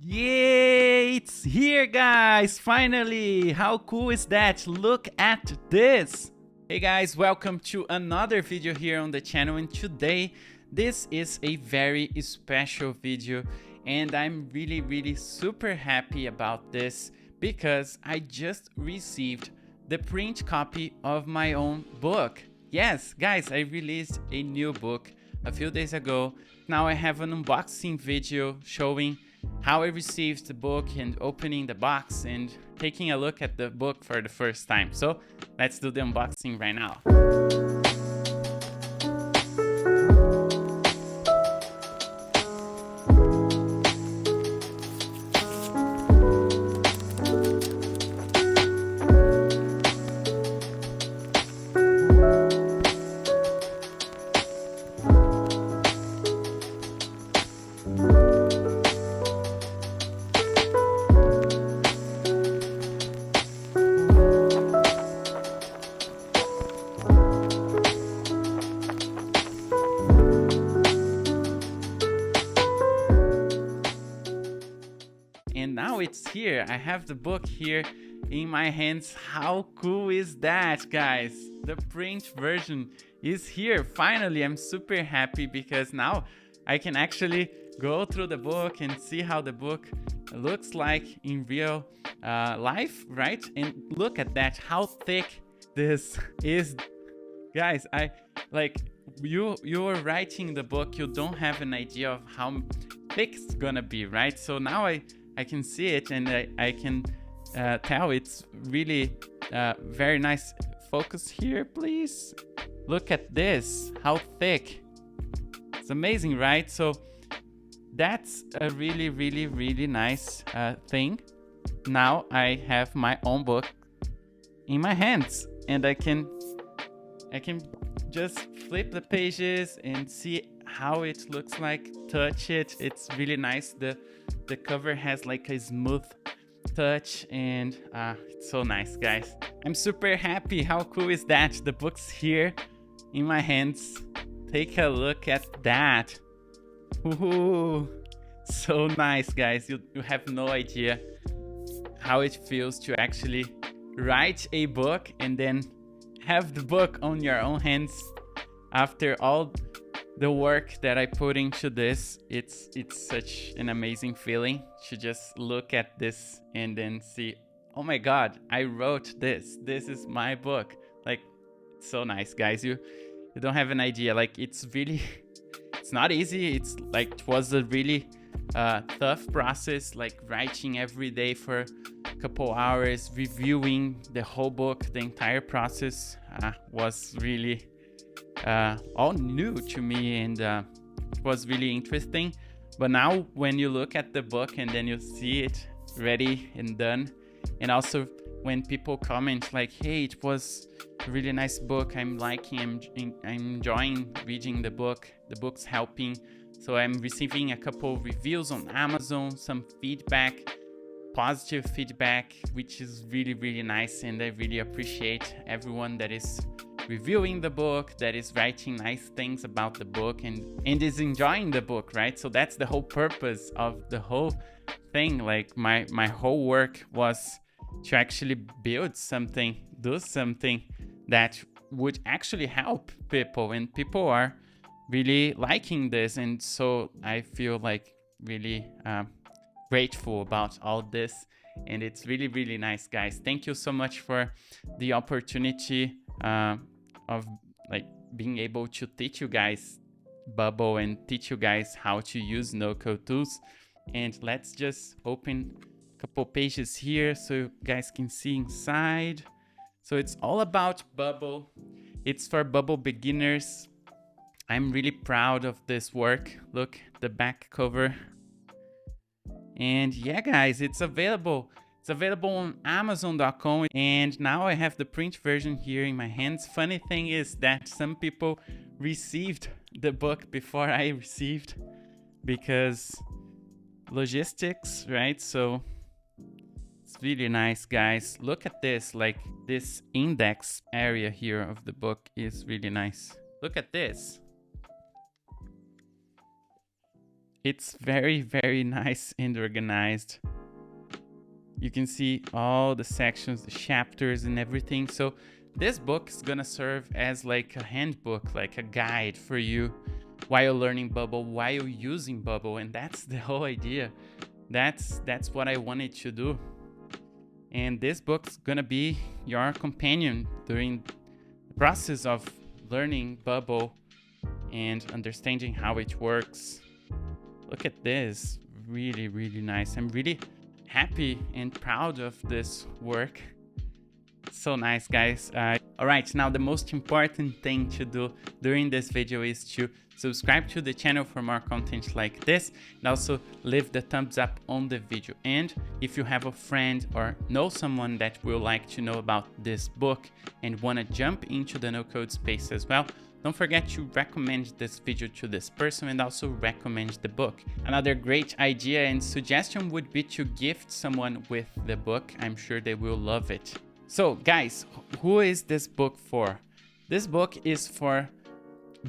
Yay! It's here, guys! Finally! How cool is that? Look at this! Hey guys, welcome to another video here on the channel, and today this is a very special video and I'm really super happy about this because I just received the print copy of my own book. Yes, guys, I released a new book a few days ago. Now I have an unboxing video showing how I received the book and opening the box and taking a look at the book for the first time. So let's do the unboxing right now. And now it's here. I have the book here in my hands. How cool is that, guys? The print version is here. Finally, I'm super happy because now I can actually go through the book and see how the book looks like in real life, right? And look at that, how thick this is. Guys, I like you are writing the book, you don't have an idea of how thick it's gonna be, right? So now I can see it and I can tell it's really very nice. Focus here, please. Look at this, how thick. It's amazing, right? So that's a really nice thing. Now I have my own book in my hands and I can just flip the pages and see how it looks like, touch it. It's really nice. The cover has like a smooth touch and it's so nice, guys. I'm super happy. How cool is that? The book's here in my hands. Take a look at that. Ooh, so nice, guys. You have no idea how it feels to actually write a book and then have the book on your own hands after all the work that I put into this. It's such an amazing feeling to just look at this and then see, oh my god, I wrote this is my book. Like, it's so nice, guys. You don't have an idea. Like, it's not easy. It's like, it was a really tough process, like writing every day for a couple hours, reviewing the whole book. The entire process was really all new to me, and it was really interesting. But now when you look at the book and then you see it ready and done, and also when people comment like, hey, it was a really nice book, I'm enjoying reading the book's helping. So I'm receiving a couple reviews on Amazon, some feedback, positive feedback, which is really nice, and I really appreciate everyone that is reviewing the book, that is writing nice things about the book and is enjoying the book, right? So that's the whole purpose of the whole thing. Like, my whole work was to actually build something, do something that would actually help people, and people are really liking this, and so I feel like really grateful about all this, and it's really nice, guys. Thank you so much for the opportunity of like being able to teach you guys Bubble and teach you guys how to use no-code tools. And let's just open a couple pages here so you guys can see inside. So it's all about Bubble. It's for Bubble beginners. I'm really proud of this work. Look, the back cover. And yeah, guys, it's available. It's available on Amazon.com, and now I have the print version here in my hands. Funny thing is that some people received the book before I received, because logistics, right? So it's really nice, guys. Look at this, like this index area here of the book is really nice. Look at this. It's very, very nice and organized. You can see all the sections, the chapters and everything. So this book is gonna serve as like a handbook, like a guide for you while learning Bubble, while using Bubble. And that's the whole idea. That's what I wanted to do. And this book's gonna be your companion during the process of learning Bubble and understanding how it works. Look at this, really, really nice. I'm really happy and proud of this work. So nice, guys. All right, now the most important thing to do during this video is to subscribe to the channel for more content like this, and also leave the thumbs up on the video. And if you have a friend or know someone that will like to know about this book and want to jump into the no-code space as well, don't forget to recommend this video to this person and also recommend the book. Another great idea and suggestion would be to gift someone with the book. I'm sure they will love it. So guys, who is this book for? This book is for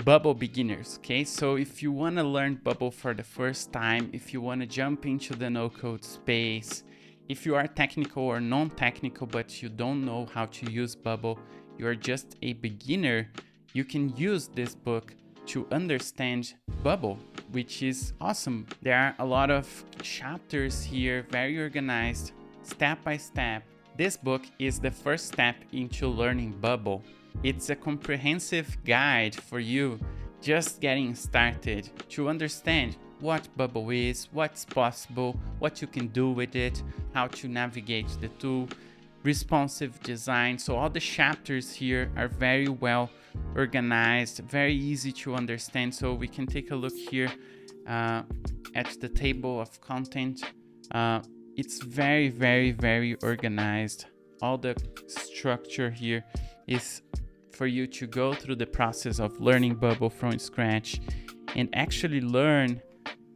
Bubble beginners, okay? So if you want to learn Bubble for the first time, if you want to jump into the no-code space, if you are technical or non-technical but you don't know how to use Bubble, you're just a beginner, you can use this book to understand Bubble, which is awesome. There are a lot of chapters here, very organized, step by step. This book is the first step into learning Bubble. It's a comprehensive guide for you just getting started to understand what Bubble is, what's possible, what you can do with it, how to navigate the tool, responsive design. So all the chapters here are very well organized, very easy to understand. So we can take a look here at the table of content. It's very, very, very organized. All the structure here is for you to go through the process of learning Bubble from scratch and actually learn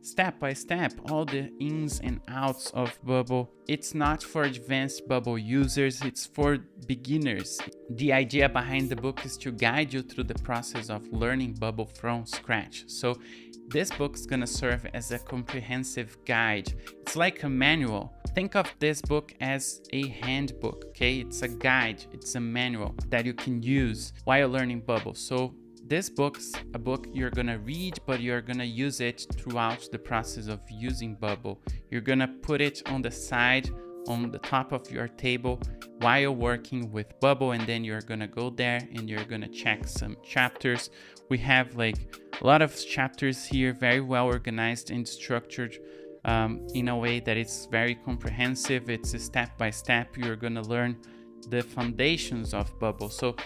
step by step all the ins and outs of Bubble. It's not for advanced Bubble users, it's for beginners. The idea behind the book is to guide you through the process of learning Bubble from scratch. So this book's gonna serve as a comprehensive guide. It's like a manual. Think of this book as a handbook, okay? It's a guide, it's a manual that you can use while learning Bubble. So this book's a book you're gonna read, but you're gonna use it throughout the process of using Bubble. You're gonna put it on the side, on the top of your table while working with Bubble, and then you're gonna go there and you're gonna check some chapters. We have like a lot of chapters here, very well organized and structured in a way that it's very comprehensive. It's a step by step. You're gonna learn the foundations of Bubble. So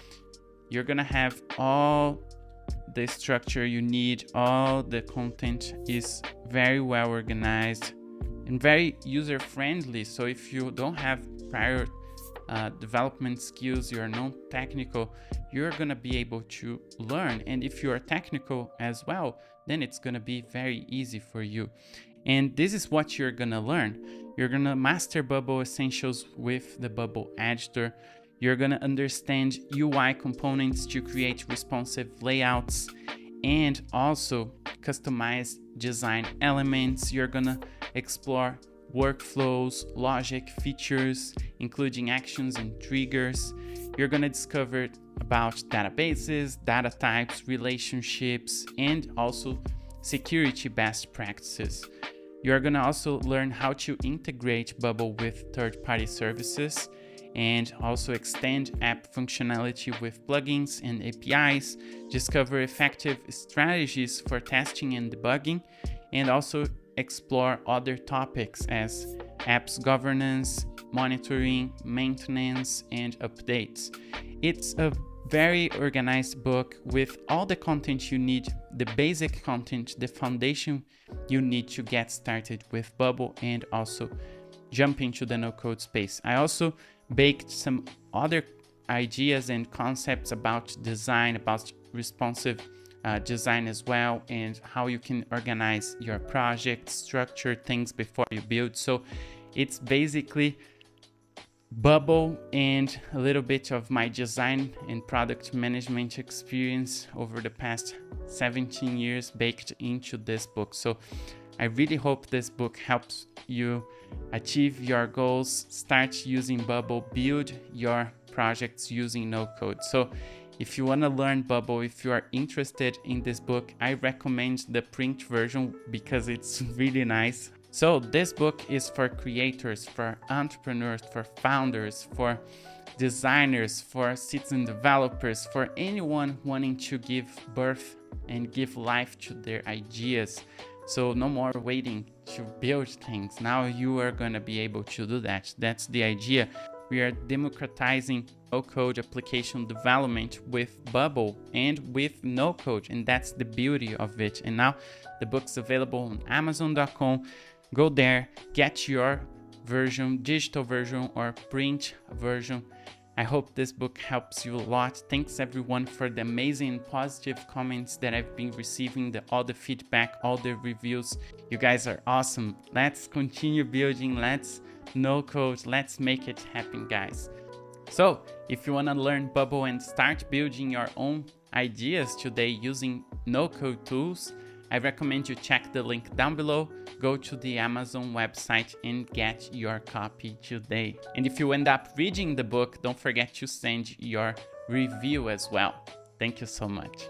you're gonna have all the structure you need. All the content is very well organized and very user-friendly. So if you don't have prior development skills, you're non-technical, you're gonna be able to learn. And if you are technical as well, then it's gonna be very easy for you. And this is what you're gonna learn. You're gonna master Bubble essentials with the Bubble editor. You're gonna understand UI components to create responsive layouts and also customize design elements. You're gonna explore workflows, logic, features, including actions and triggers. You're gonna discover about databases, data types, relationships, and also security best practices. You're gonna also learn how to integrate Bubble with third-party services and also extend app functionality with plugins and APIs, discover effective strategies for testing and debugging, and also explore other topics as apps governance, monitoring, maintenance, and updates. It's a very organized book with all the content you need, the basic content, the foundation you need to get started with Bubble and also jump into the no-code space. I also baked some other ideas and concepts about design, about responsive design as well, and how you can organize your project, structure things before you build. So it's basically Bubble and a little bit of my design and product management experience over the past 17 years baked into this book. So I really hope this book helps you achieve your goals, start using Bubble, build your projects using no code. So if you want to learn Bubble, if you are interested in this book, I recommend the print version because it's really nice. So this book is for creators, for entrepreneurs, for founders, for designers, for citizen developers, for anyone wanting to give birth and give life to their ideas. So no more waiting to build things. Now you are going to be able to do that. That's the idea. We are democratizing no-code application development with Bubble and with no-code, and that's the beauty of it. And now the book's available on Amazon.com. Go there, get your version, digital version or print version. I hope this book helps you a lot. Thanks everyone for the amazing positive comments that I've been receiving, all the feedback, all the reviews. You guys are awesome. Let's continue building. Let's no code. Let's make it happen, guys. So if you want to learn Bubble and start building your own ideas today using no code tools, I recommend you check the link down below, go to the Amazon website and get your copy today. And if you end up reading the book, don't forget to send your review as well. Thank you so much.